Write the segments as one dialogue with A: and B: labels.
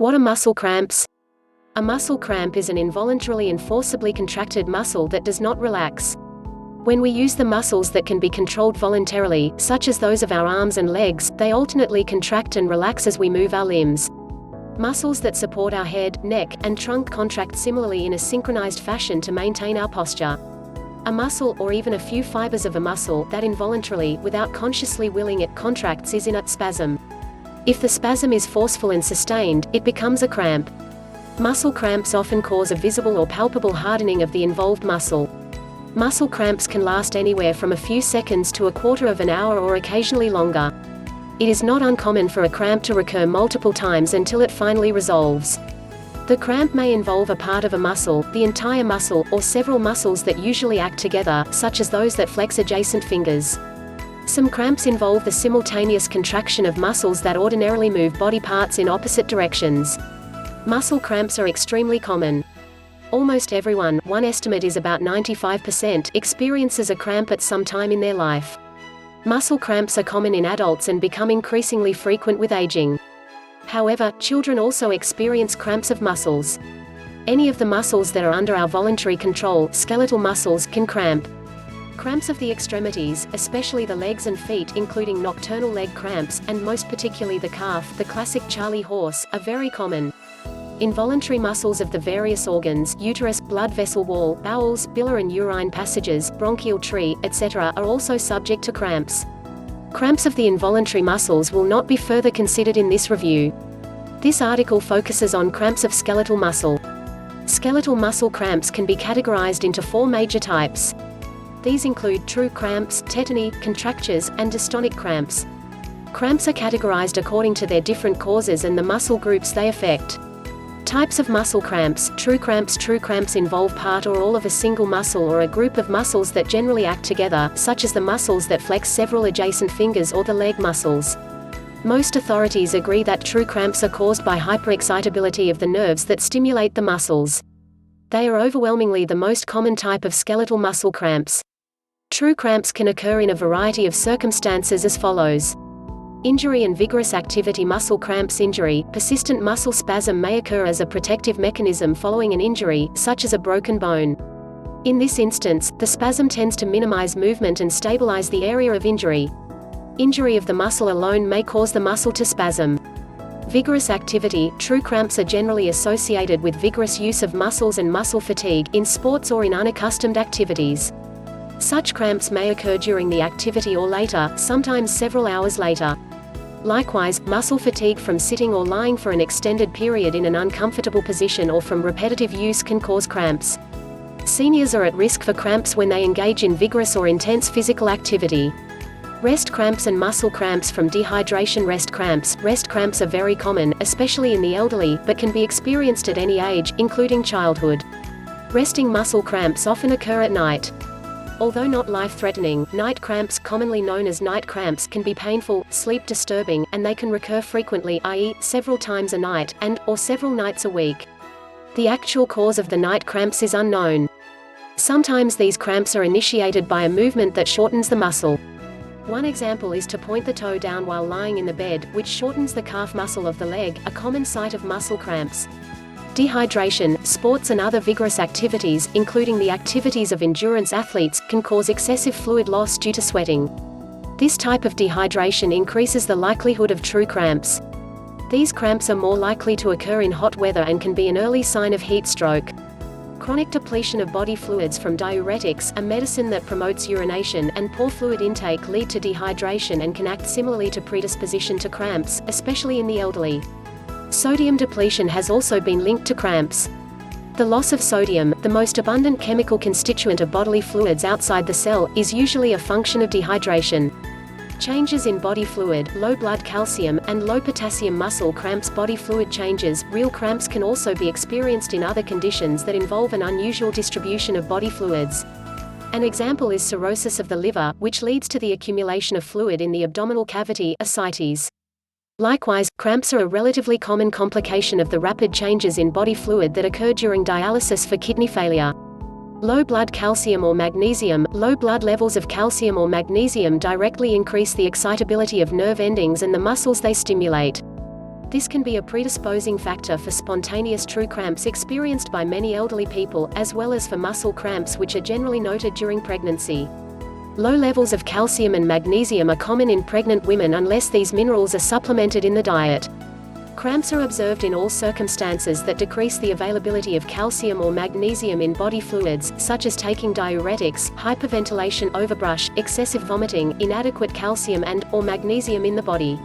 A: What are muscle cramps? A muscle cramp is an involuntarily and forcibly contracted muscle that does not relax. When we use the muscles that can be controlled voluntarily, such as those of our arms and legs, they alternately contract and relax as we move our limbs. Muscles that support our head, neck, and trunk contract similarly in a synchronized fashion to maintain our posture. A muscle, or even a few fibers of a muscle, that involuntarily, without consciously willing it, contracts is in a spasm. If the spasm is forceful and sustained, it becomes a cramp. Muscle cramps often cause a visible or palpable hardening of the involved muscle. Muscle cramps can last anywhere from a few seconds to a quarter of an hour or occasionally longer. It is not uncommon for a cramp to recur multiple times until it finally resolves. The cramp may involve a part of a muscle, the entire muscle, or several muscles that usually act together, such as those that flex adjacent fingers. Some cramps involve the simultaneous contraction of muscles that ordinarily move body parts in opposite directions. Muscle cramps are extremely common. Almost everyone, one estimate is about 95%, experiences a cramp at some time in their life. Muscle cramps are common in adults and become increasingly frequent with aging. However, children also experience cramps of muscles. Any of the muscles that are under our voluntary control, skeletal muscles, can cramp. Cramps of the extremities, especially the legs and feet, including nocturnal leg cramps, and most particularly the calf, the classic Charlie horse, are very common. Involuntary muscles of the various organs, uterus, blood vessel wall, bowels, biliary and urine passages, bronchial tree, etc., are also subject to cramps. Cramps of the involuntary muscles will not be further considered in this review. This article focuses on cramps of skeletal muscle. Skeletal muscle cramps can be categorized into four major types. These include true cramps, tetany, contractures, and dystonic cramps. Cramps are categorized according to their different causes and the muscle groups they affect. Types of muscle cramps. True cramps involve part or all of a single muscle or a group of muscles that generally act together, such as the muscles that flex several adjacent fingers or the leg muscles. Most authorities agree that true cramps are caused by hyperexcitability of the nerves that stimulate the muscles. They are overwhelmingly the most common type of skeletal muscle cramps. True cramps can occur in a variety of circumstances as follows. Injury and vigorous activity. Muscle cramps. Injury. Persistent muscle spasm may occur as a protective mechanism following an injury, such as a broken bone. In this instance, the spasm tends to minimize movement and stabilize the area of injury. Injury of the muscle alone may cause the muscle to spasm. Vigorous activity. True cramps are generally associated with vigorous use of muscles and muscle fatigue, in sports or in unaccustomed activities. Such cramps may occur during the activity or later, sometimes several hours later. Likewise, muscle fatigue from sitting or lying for an extended period in an uncomfortable position or from repetitive use can cause cramps. Seniors are at risk for cramps when they engage in vigorous or intense physical activity. Rest cramps and muscle cramps from dehydration. Rest cramps are very common, especially in the elderly, but can be experienced at any age, including childhood. Resting muscle cramps often occur at night. Although not life-threatening, night cramps, commonly known as night cramps, can be painful, sleep-disturbing, and they can recur frequently, i.e., several times a night, or several nights a week. The actual cause of the night cramps is unknown. Sometimes these cramps are initiated by a movement that shortens the muscle. One example is to point the toe down while lying in the bed, which shortens the calf muscle of the leg, a common site of muscle cramps. Dehydration. Sports and other vigorous activities, including the activities of endurance athletes, can cause excessive fluid loss due to sweating. This type of dehydration increases the likelihood of true cramps. These cramps are more likely to occur in hot weather and can be an early sign of heat stroke. Chronic depletion of body fluids from diuretics, a medicine that promotes urination, and poor fluid intake lead to dehydration and can act similarly to predisposition to cramps, especially in the elderly. Sodium depletion has also been linked to cramps. The loss of sodium, the most abundant chemical constituent of bodily fluids outside the cell, is usually a function of dehydration. Changes in body fluid, low blood calcium, and low potassium. Muscle cramps. Body fluid changes. Real cramps can also be experienced in other conditions that involve an unusual distribution of body fluids. An example is cirrhosis of the liver, which leads to the accumulation of fluid in the abdominal cavity, ascites. Likewise, cramps are a relatively common complication of the rapid changes in body fluid that occur during dialysis for kidney failure. Low blood calcium or magnesium. Low blood levels of calcium or magnesium directly increase the excitability of nerve endings and the muscles they stimulate. This can be a predisposing factor for spontaneous true cramps experienced by many elderly people, as well as for muscle cramps which are generally noted during pregnancy. Low levels of calcium and magnesium are common in pregnant women unless these minerals are supplemented in the diet. Cramps are observed in all circumstances that decrease the availability of calcium or magnesium in body fluids, such as taking diuretics, hyperventilation, overbrush, excessive vomiting, inadequate calcium and/or magnesium in the body.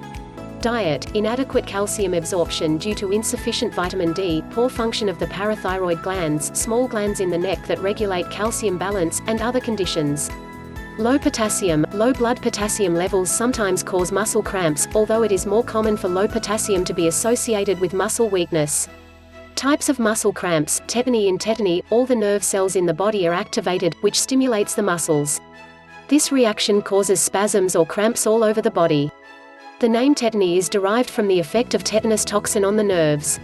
A: Diet: inadequate calcium absorption due to insufficient vitamin D, poor function of the parathyroid glands, small glands in the neck that regulate calcium balance, and other conditions. Low potassium: low blood potassium levels sometimes cause muscle cramps, although it is more common for low potassium to be associated with muscle weakness. Types of muscle cramps: tetany. In tetany, all the nerve cells in the body are activated, which stimulates the muscles. This reaction causes spasms or cramps all over the body. The name tetany is derived from the effect of tetanus toxin on the nerves.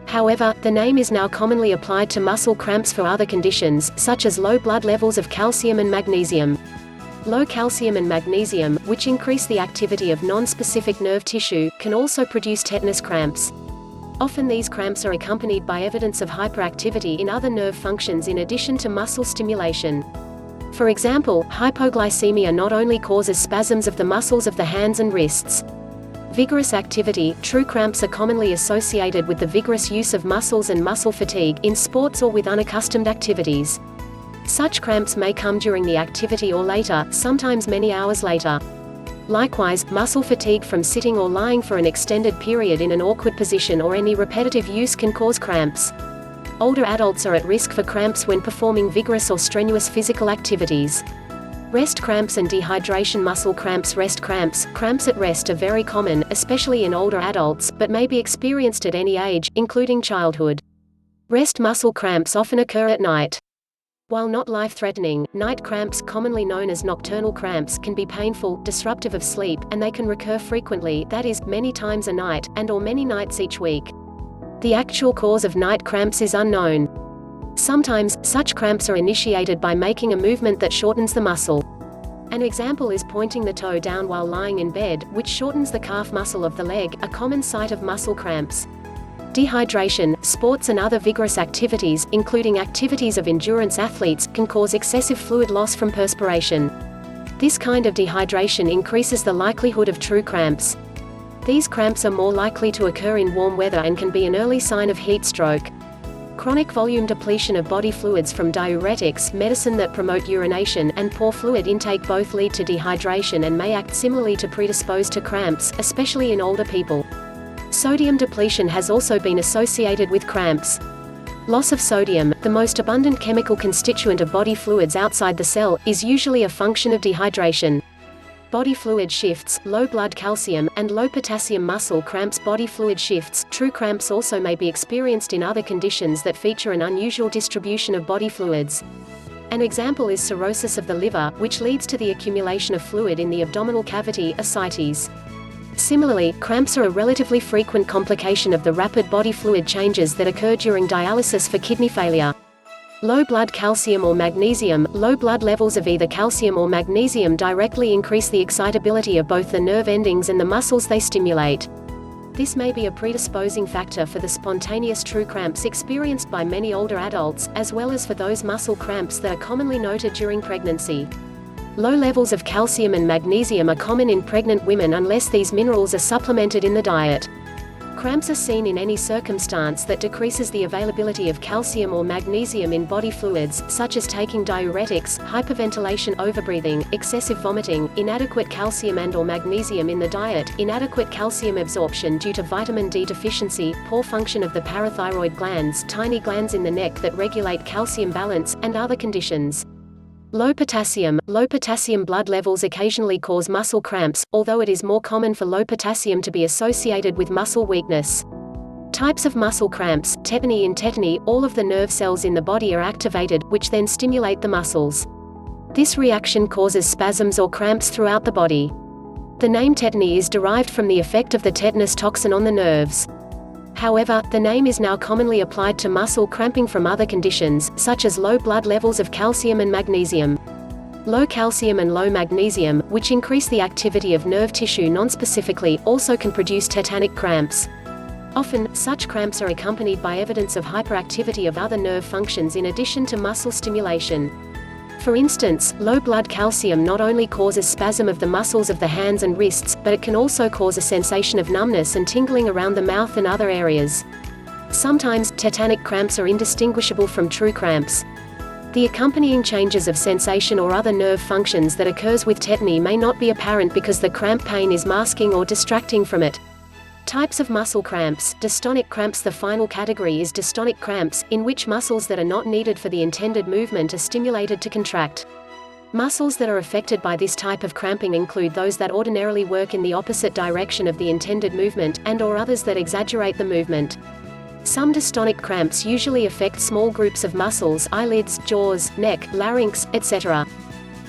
A: However, the name is now commonly applied to muscle cramps for other conditions, such as low blood levels of calcium and magnesium. Low calcium and magnesium, which increase the activity of non-specific nerve tissue, can also produce tetanus cramps. Often these cramps are accompanied by evidence of hyperactivity in other nerve functions in addition to muscle stimulation. For example, hypoglycemia not only causes spasms of the muscles of the hands and wrists. Vigorous activity: true cramps are commonly associated with the vigorous use of muscles and muscle fatigue, in sports or with unaccustomed activities. Such cramps may come during the activity or later, sometimes many hours later. Likewise, muscle fatigue from sitting or lying for an extended period in an awkward position or any repetitive use can cause cramps. Older adults are at risk for cramps when performing vigorous or strenuous physical activities. Rest cramps and dehydration. Muscle cramps. Rest cramps. Cramps at rest are very common, especially in older adults, but may be experienced at any age, including childhood. Rest muscle cramps often occur at night. While not life-threatening, night cramps, commonly known as nocturnal cramps, can be painful, disruptive of sleep, and they can recur frequently, that is, many times a night, and/or many nights each week. The actual cause of night cramps is unknown. Sometimes, such cramps are initiated by making a movement that shortens the muscle. An example is pointing the toe down while lying in bed, which shortens the calf muscle of the leg, a common site of muscle cramps. Dehydration: sports and other vigorous activities, including activities of endurance athletes, can cause excessive fluid loss from perspiration. This kind of dehydration increases the likelihood of true cramps. These cramps are more likely to occur in warm weather and can be an early sign of heat stroke. Chronic volume depletion of body fluids from diuretics, medicine that promote urination, and poor fluid intake both lead to dehydration and may act similarly to predispose to cramps, especially in older people. Sodium depletion has also been associated with cramps. Loss of sodium, the most abundant chemical constituent of body fluids outside the cell, is usually a function of dehydration. Body fluid shifts: low blood calcium, and low potassium. Muscle cramps. Body fluid shifts. True cramps also may be experienced in other conditions that feature an unusual distribution of body fluids. An example is cirrhosis of the liver, which leads to the accumulation of fluid in the abdominal cavity, ascites. Similarly, cramps are a relatively frequent complication of the rapid body fluid changes that occur during dialysis for kidney failure. Low blood calcium or magnesium. Low blood levels of either calcium or magnesium directly increase the excitability of both the nerve endings and the muscles they stimulate. This may be a predisposing factor for the spontaneous true cramps experienced by many older adults, as well as for those muscle cramps that are commonly noted during pregnancy. Low levels of calcium and magnesium are common in pregnant women unless these minerals are supplemented in the diet. Cramps are seen in any circumstance that decreases the availability of calcium or magnesium in body fluids, such as taking diuretics, hyperventilation, overbreathing, excessive vomiting, inadequate calcium and/or magnesium in the diet, inadequate calcium absorption due to vitamin D deficiency, poor function of the parathyroid glands, tiny glands in the neck that regulate calcium balance, and other conditions. Low potassium. Low potassium blood levels occasionally cause muscle cramps, although it is more common for low potassium to be associated with muscle weakness. Types of muscle cramps. Tetany. In tetany, all of the nerve cells in the body are activated, which then stimulate the muscles. This reaction causes spasms or cramps throughout the body. The name tetany is derived from the effect of the tetanus toxin on the nerves. However, the name is now commonly applied to muscle cramping from other conditions, such as low blood levels of calcium and magnesium. Low calcium and low magnesium, which increase the activity of nerve tissue nonspecifically, also can produce tetanic cramps. Often, such cramps are accompanied by evidence of hyperactivity of other nerve functions in addition to muscle stimulation. For instance, low blood calcium not only causes spasm of the muscles of the hands and wrists, but it can also cause a sensation of numbness and tingling around the mouth and other areas. Sometimes, tetanic cramps are indistinguishable from true cramps. The accompanying changes of sensation or other nerve functions that occurs with tetany may not be apparent because the cramp pain is masking or distracting from it. Types of muscle cramps. Dystonic cramps. The final category is dystonic cramps, in which muscles that are not needed for the intended movement are stimulated to contract. Muscles that are affected by this type of cramping include those that ordinarily work in the opposite direction of the intended movement, and/or others that exaggerate the movement. Some dystonic cramps usually affect small groups of muscles, eyelids, jaws, neck, larynx, etc.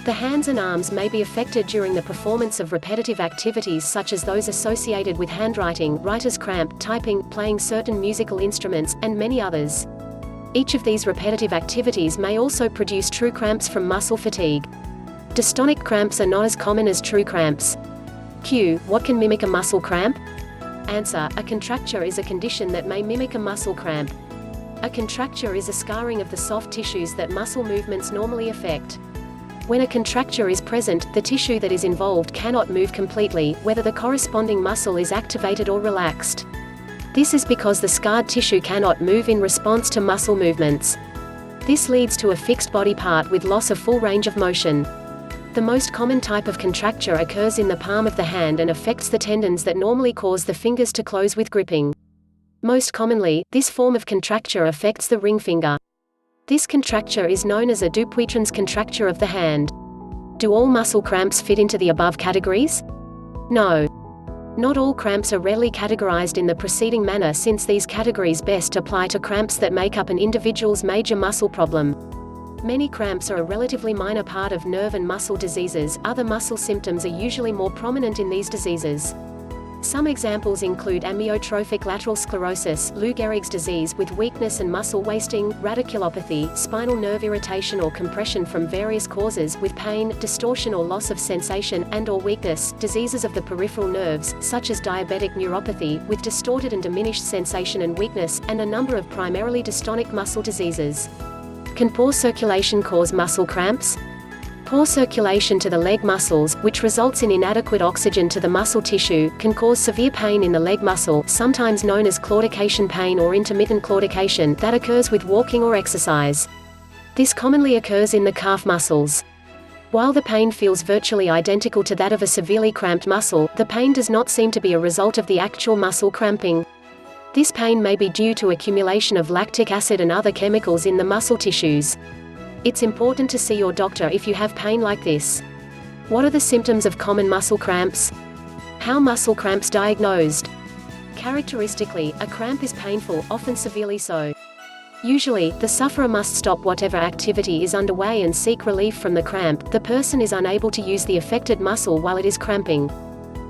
A: The hands and arms may be affected during the performance of repetitive activities such as those associated with handwriting, writer's cramp, typing, playing certain musical instruments, and many others. Each of these repetitive activities may also produce true cramps from muscle fatigue. Dystonic cramps are not as common as true cramps. Q. What can mimic a muscle cramp? Answer. A contracture is a condition that may mimic a muscle cramp. A contracture is a scarring of the soft tissues that muscle movements normally affect. When a contracture is present, the tissue that is involved cannot move completely, whether the corresponding muscle is activated or relaxed. This is because the scarred tissue cannot move in response to muscle movements. This leads to a fixed body part with loss of full range of motion. The most common type of contracture occurs in the palm of the hand and affects the tendons that normally cause the fingers to close with gripping. Most commonly, this form of contracture affects the ring finger. This contracture is known as a Dupuytren's contracture of the hand. Do all muscle cramps fit into the above categories? No. Not all cramps are readily categorized in the preceding manner, since these categories best apply to cramps that make up an individual's major muscle problem. Many cramps are a relatively minor part of nerve and muscle diseases. Other muscle symptoms are usually more prominent in these diseases. Some examples include amyotrophic lateral sclerosis, Lou Gehrig's disease with weakness and muscle wasting, radiculopathy, spinal nerve irritation or compression from various causes with pain, distortion or loss of sensation, and/or weakness, diseases of the peripheral nerves, such as diabetic neuropathy, with distorted and diminished sensation and weakness, and a number of primarily dystonic muscle diseases. Can poor circulation cause muscle cramps? Poor circulation to the leg muscles, which results in inadequate oxygen to the muscle tissue, can cause severe pain in the leg muscle, sometimes known as claudication pain or intermittent claudication, that occurs with walking or exercise. This commonly occurs in the calf muscles. While the pain feels virtually identical to that of a severely cramped muscle, the pain does not seem to be a result of the actual muscle cramping. This pain may be due to accumulation of lactic acid and other chemicals in the muscle tissues. It's important to see your doctor if you have pain like this. What are the symptoms of common muscle cramps? How muscle cramps diagnosed? Characteristically, a cramp is painful, often severely so. Usually, the sufferer must stop whatever activity is underway and seek relief from the cramp. The person is unable to use the affected muscle while it is cramping.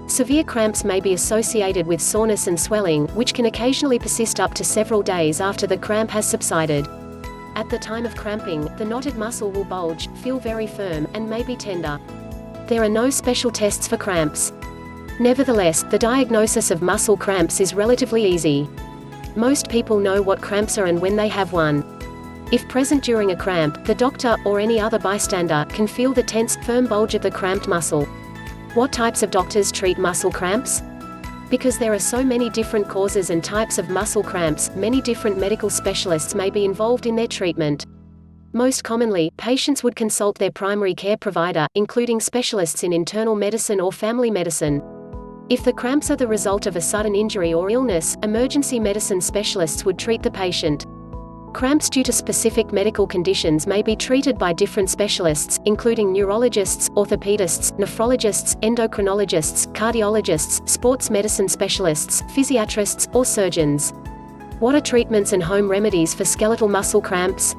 A: Severe cramps may be associated with soreness and swelling, which can occasionally persist up to several days after the cramp has subsided. At the time of cramping, the knotted muscle will bulge, feel very firm, and may be tender. There are no special tests for cramps. Nevertheless, the diagnosis of muscle cramps is relatively easy. Most people know what cramps are and when they have one. If present during a cramp, the doctor, or any other bystander, can feel the tense, firm bulge of the cramped muscle. What types of doctors treat muscle cramps? Because there are so many different causes and types of muscle cramps, many different medical specialists may be involved in their treatment. Most commonly, patients would consult their primary care provider, including specialists in internal medicine or family medicine. If the cramps are the result of a sudden injury or illness, emergency medicine specialists would treat the patient. Cramps due to specific medical conditions may be treated by different specialists, including neurologists, orthopedists, nephrologists, endocrinologists, cardiologists, sports medicine specialists, physiatrists, or surgeons. What are treatments and home remedies for skeletal muscle cramps?